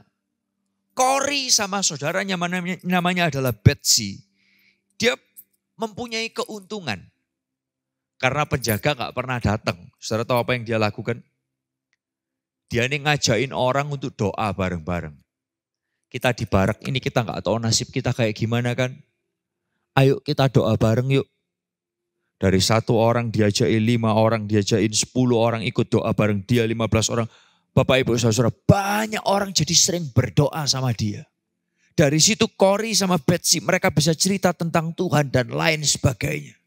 Corrie sama saudaranya namanya adalah Betsy. Dia mempunyai keuntungan. Karena penjaga gak pernah datang. Saudara tahu apa yang dia lakukan? Dia ini ngajain orang untuk doa bareng-bareng. Kita di barak ini kita gak tahu nasib kita kayak gimana kan. Ayo kita doa bareng yuk. Dari 1 orang diajain 5 orang, diajain 10 orang ikut doa bareng dia 15 orang. Bapak Ibu Saudara, banyak orang jadi sering berdoa sama dia. Dari situ Kori sama Betsy mereka bisa cerita tentang Tuhan dan lain sebagainya.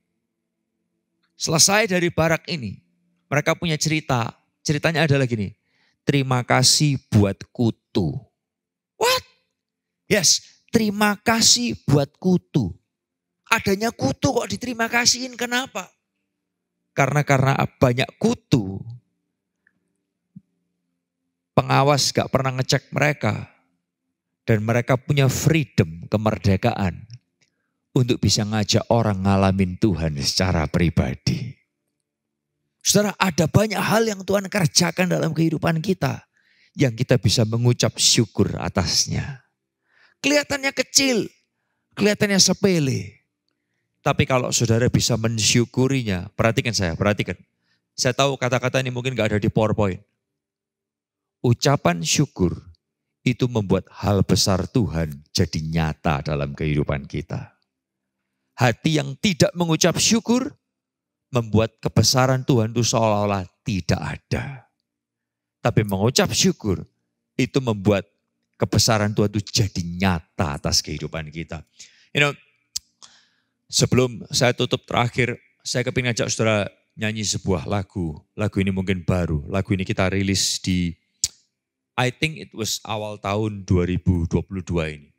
Selesai dari barak ini, mereka punya cerita. Ceritanya adalah gini, terima kasih buat kutu. What? Yes, terima kasih buat kutu. Adanya kutu kok diterima kasihin, kenapa? Karena banyak kutu. Pengawas gak pernah ngecek mereka. Dan mereka punya freedom, kemerdekaan. Untuk bisa ngajak orang ngalamin Tuhan secara pribadi. Saudara, ada banyak hal yang Tuhan kerjakan dalam kehidupan kita. Yang kita bisa mengucap syukur atasnya. Kelihatannya kecil, kelihatannya sepele. Tapi kalau saudara bisa mensyukurinya, perhatikan. Saya tahu kata-kata ini mungkin gak ada di PowerPoint. Ucapan syukur itu membuat hal besar Tuhan jadi nyata dalam kehidupan kita. Hati yang tidak mengucap syukur membuat kebesaran Tuhan itu seolah-olah tidak ada. Tapi mengucap syukur itu membuat kebesaran Tuhan itu jadi nyata atas kehidupan kita. Sebelum saya tutup terakhir, saya kepingin ajak saudara nyanyi sebuah lagu. Lagu ini mungkin baru. Lagu ini kita rilis di, I think it was awal tahun 2022 ini.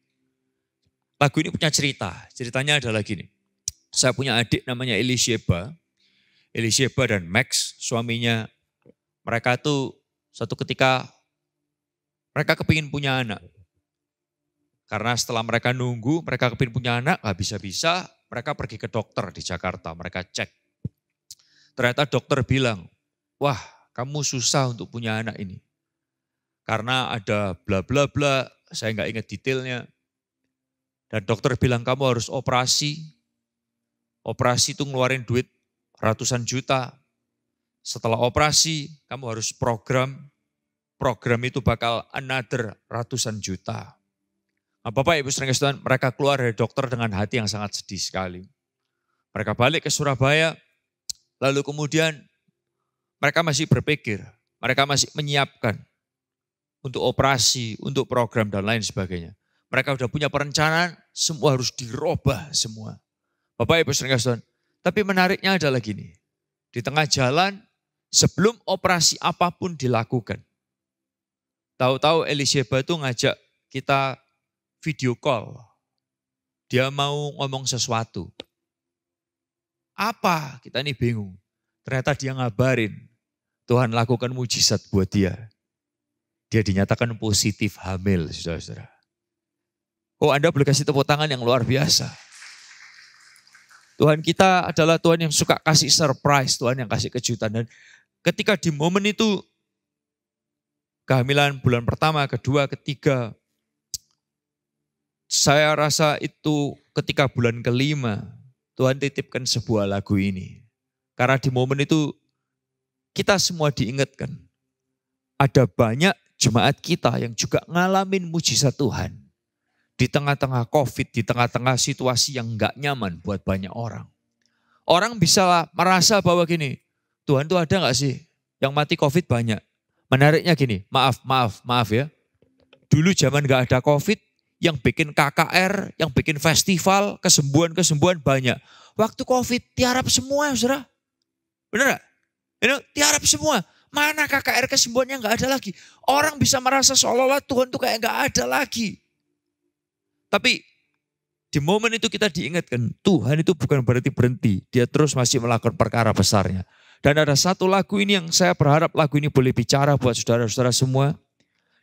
Lagu ini punya cerita. Ceritanya adalah gini. Saya punya adik namanya Elisheba. Elisheba dan Max, suaminya. Mereka tuh suatu ketika, mereka kepingin punya anak. Karena setelah mereka nunggu, mereka kepingin punya anak, gak bisa-bisa. Mereka pergi ke dokter di Jakarta, mereka cek. Ternyata dokter bilang, wah kamu susah untuk punya anak ini. Karena ada bla bla bla, saya nggak ingat detailnya. Dan dokter bilang kamu harus operasi. Operasi itu ngeluarin duit ratusan juta. Setelah operasi kamu harus program. Program itu bakal another ratusan juta. Nah, Bapak Ibu saudara sekalian, mereka keluar dari dokter dengan hati yang sangat sedih sekali. Mereka balik ke Surabaya, lalu kemudian mereka masih berpikir, mereka masih menyiapkan untuk operasi, untuk program dan lain sebagainya. Mereka sudah punya perencanaan, semua harus dirubah semua. Bapak Ibu saudara sekalian, tapi menariknya adalah gini, di tengah jalan sebelum operasi apapun dilakukan, tahu-tahu Elisheba itu ngajak kita video call. Dia mau ngomong sesuatu. Apa? Kita ini bingung. Ternyata dia ngabarin. Tuhan lakukan mujizat buat dia. Dia dinyatakan positif hamil, saudara-saudara. Oh, Anda boleh kasih tepuk tangan yang luar biasa. Tuhan kita adalah Tuhan yang suka kasih surprise, Tuhan yang kasih kejutan. Dan ketika di momen itu, kehamilan bulan pertama, kedua, ketiga, saya rasa itu ketika bulan kelima, Tuhan titipkan sebuah lagu ini. Karena di momen itu kita semua diingatkan. Ada banyak jemaat kita yang juga ngalamin mujizat Tuhan. Di tengah-tengah COVID, di tengah-tengah situasi yang gak nyaman buat banyak orang. Orang bisa merasa bahwa gini, Tuhan tuh ada gak sih yang mati COVID banyak. Menariknya gini, maaf ya. Dulu zaman gak ada COVID, yang bikin KKR, yang bikin festival, kesembuhan banyak. Waktu COVID tiarap semua, saudara. Benar gak? Tiarap semua. Mana KKR kesembuhannya gak ada lagi. Orang bisa merasa seolah-olah Tuhan tuh kayak gak ada lagi. Tapi di momen itu kita diingatkan, Tuhan itu bukan berarti berhenti. Dia terus masih melakukan perkara besarnya. Dan ada satu lagu ini yang saya berharap lagu ini boleh bicara buat saudara-saudara semua.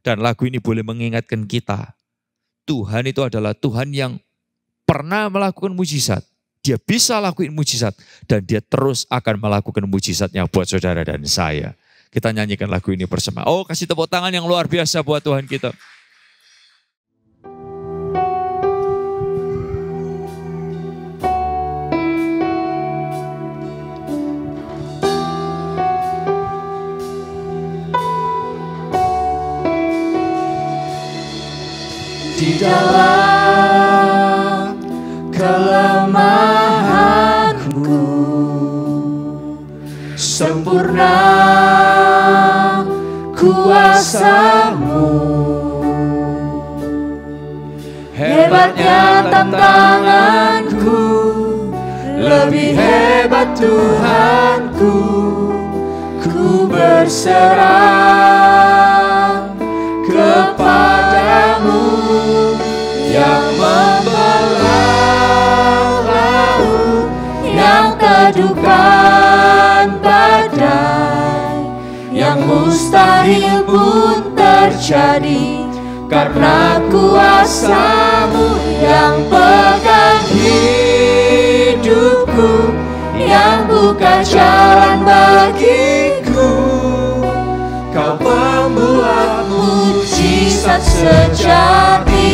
Dan lagu ini boleh mengingatkan kita. Tuhan itu adalah Tuhan yang pernah melakukan mujizat. Dia bisa lakukan mujizat. Dan dia terus akan melakukan mujizatnya buat saudara dan saya. Kita nyanyikan lagu ini bersama. Oh, kasih tepuk tangan yang luar biasa buat Tuhan kita. dalam kelemahanku sempurna kuasa-Mu. Hebatnya tantanganku, lebih hebat Tuhanku. Ku berserah kepadamu yang membelah laut, yang teduhkan badai, yang mustahil pun terjadi karena kuasa-Mu yang pegang hidupku, yang buka jalan bagiku. Kau pembuat mujizat sejati.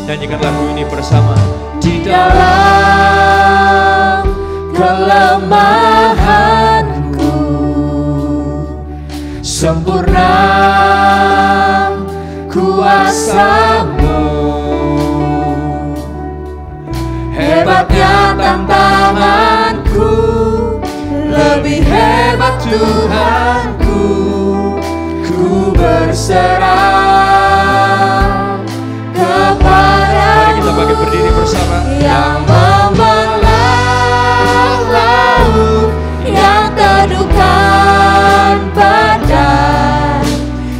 Nyanyikan lagu ini bersama. Di dalam kelemahanku sempurna kuasa-Mu. Hebatnya tantanganku, lebih hebat Tuhanku. Ku berserah kepadamu. Mari kita bagi berdiri bersama. Yang membelah laut, yang teduhkan badai,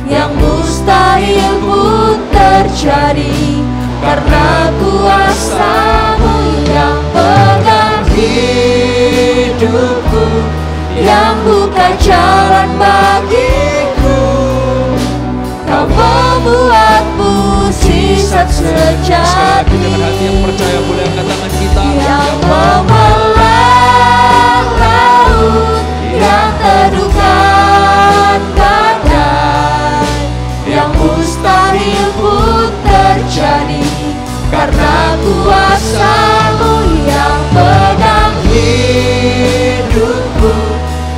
yang mustahil pun terjadi karena kuasa-Mu yang pegang hidupku, yang buka jalan bagiku. Kau membuat mujizat sejati. Dengan hati yang percaya boleh angkat tangan kita. Yang membelah laut, yang teduhkan badai, yang mustahil pun terjadi karena kuasa-Mu yang pegang hidupku,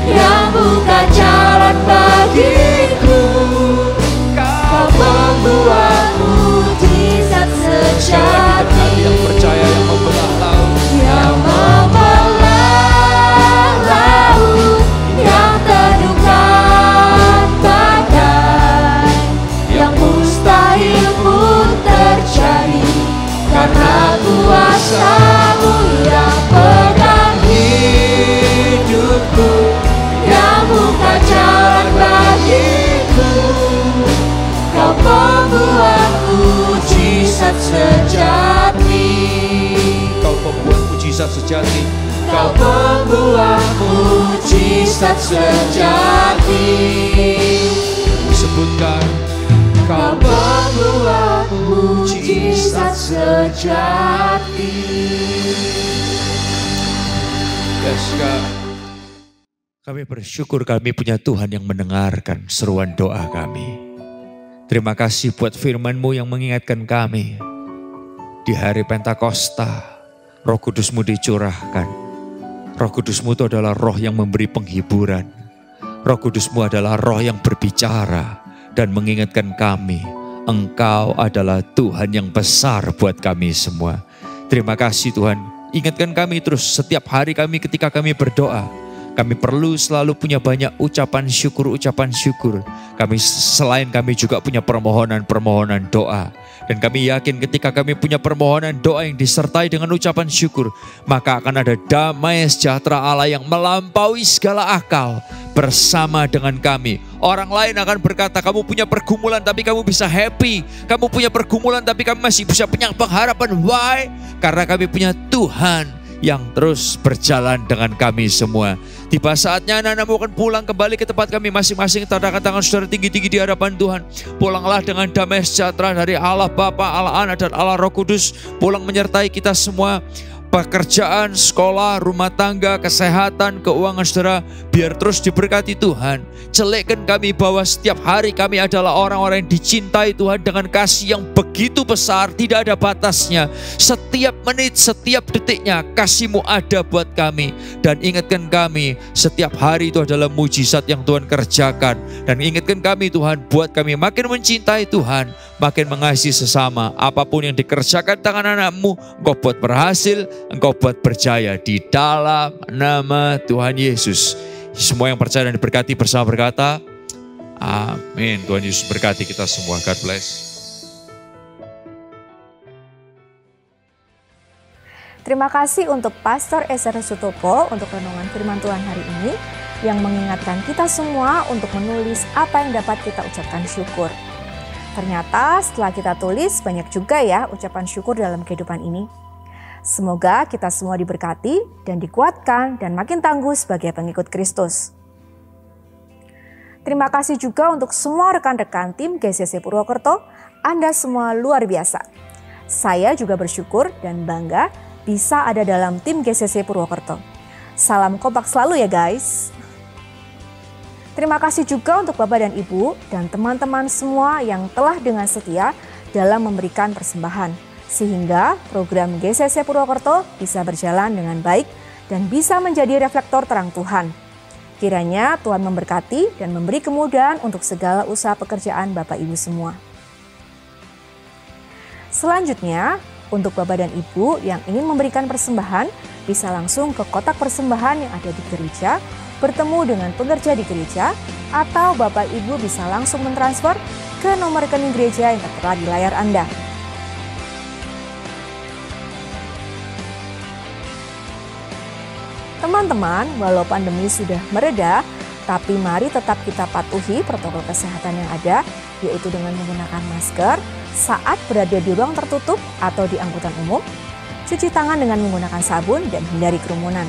yang buka jalan bagiku. Kau membuat mujizat sejati. Yang percaya yang membelah laut, yang membelah laut, yang teduhkan badai, yang mustahil pun terjadi karena kuasa-Mu yang pegang hidupku, yang buka jalan bagiku. Kau pembuat mujizat sejati. Kau pembuat mujizat sejati. Kau pembuat mujizat sejati. Sebutkan. Kau pembuat mujizat sejati. Yes, God. Kami bersyukur kami punya Tuhan yang mendengarkan seruan doa kami. Terima kasih buat firman-Mu yang mengingatkan kami. Di hari Pentakosta, Roh Kudus-Mu dicurahkan. Roh Kudus-Mu itu adalah roh yang memberi penghiburan. Roh Kudus-Mu adalah roh yang berbicara dan mengingatkan kami, Engkau adalah Tuhan yang besar buat kami semua. Terima kasih Tuhan, ingatkan kami terus setiap hari kami ketika kami berdoa. Kami perlu selalu punya banyak ucapan syukur. Selain kami juga punya permohonan doa. Dan kami yakin ketika kami punya permohonan doa yang disertai dengan ucapan syukur, maka akan ada damai sejahtera Allah yang melampaui segala akal bersama dengan kami. Orang lain akan berkata, kamu punya pergumulan tapi kamu bisa happy. Kamu punya pergumulan tapi kamu masih bisa punya pengharapan. Why? Karena kami punya Tuhan yang terus berjalan dengan kami semua. Tiba saatnya anak-anakmu akan pulang kembali ke tempat kami masing-masing. Tadahkan tangan saudara tinggi-tinggi di hadapan Tuhan. Pulanglah dengan damai sejahtera dari Allah Bapa, Allah Anak dan Allah Roh Kudus. Pulang menyertai kita semua. pekerjaan, sekolah, rumah tangga, kesehatan, keuangan saudara, biar terus diberkati Tuhan. Celikkan kami bahwa setiap hari kami adalah orang-orang yang dicintai Tuhan dengan kasih yang begitu besar, tidak ada batasnya. Setiap menit, setiap detiknya kasih-Mu ada buat kami. Dan ingatkan kami, setiap hari itu adalah mujizat yang Tuhan kerjakan. Dan ingatkan kami Tuhan, buat kami makin mencintai Tuhan, makin mengasihi sesama. Apapun yang dikerjakan tangan anak-Mu, Engkau buat berhasil, Engkau buat berjaya di dalam nama Tuhan Yesus. Semua yang percaya dan diberkati bersama berkata, amin. Tuhan Yesus berkati kita semua. God bless. Terima kasih untuk Pastor Ezra Sutopo untuk renungan firman Tuhan hari ini yang mengingatkan kita semua untuk menulis apa yang dapat kita ucapkan syukur. Ternyata setelah kita tulis banyak juga ya ucapan syukur dalam kehidupan ini. Semoga kita semua diberkati dan dikuatkan dan makin tangguh sebagai pengikut Kristus. Terima kasih juga untuk semua rekan-rekan tim GCC Purwokerto, Anda semua luar biasa. Saya juga bersyukur dan bangga bisa ada dalam tim GCC Purwokerto. Salam kompak selalu ya guys. Terima kasih juga untuk Bapak dan Ibu dan teman-teman semua yang telah dengan setia dalam memberikan persembahan. Sehingga program GCC Purwokerto bisa berjalan dengan baik dan bisa menjadi reflektor terang Tuhan. Kiranya Tuhan memberkati dan memberi kemudahan untuk segala usaha pekerjaan Bapak Ibu semua. Selanjutnya, untuk Bapak dan Ibu yang ingin memberikan persembahan, bisa langsung ke kotak persembahan yang ada di gereja, bertemu dengan pekerja di gereja, atau Bapak Ibu bisa langsung mentransfer ke nomor rekening gereja yang tertera di layar Anda. Teman-teman, walau pandemi sudah mereda, tapi mari tetap kita patuhi protokol kesehatan yang ada, yaitu dengan menggunakan masker saat berada di ruang tertutup atau di angkutan umum, cuci tangan dengan menggunakan sabun dan hindari kerumunan.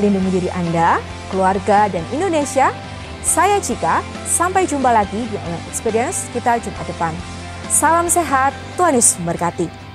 Lindungi diri Anda, keluarga, dan Indonesia. Saya Cika, sampai jumpa lagi di Online Experience kita Jumat depan. Salam sehat, Tuhan Yesus memberkati.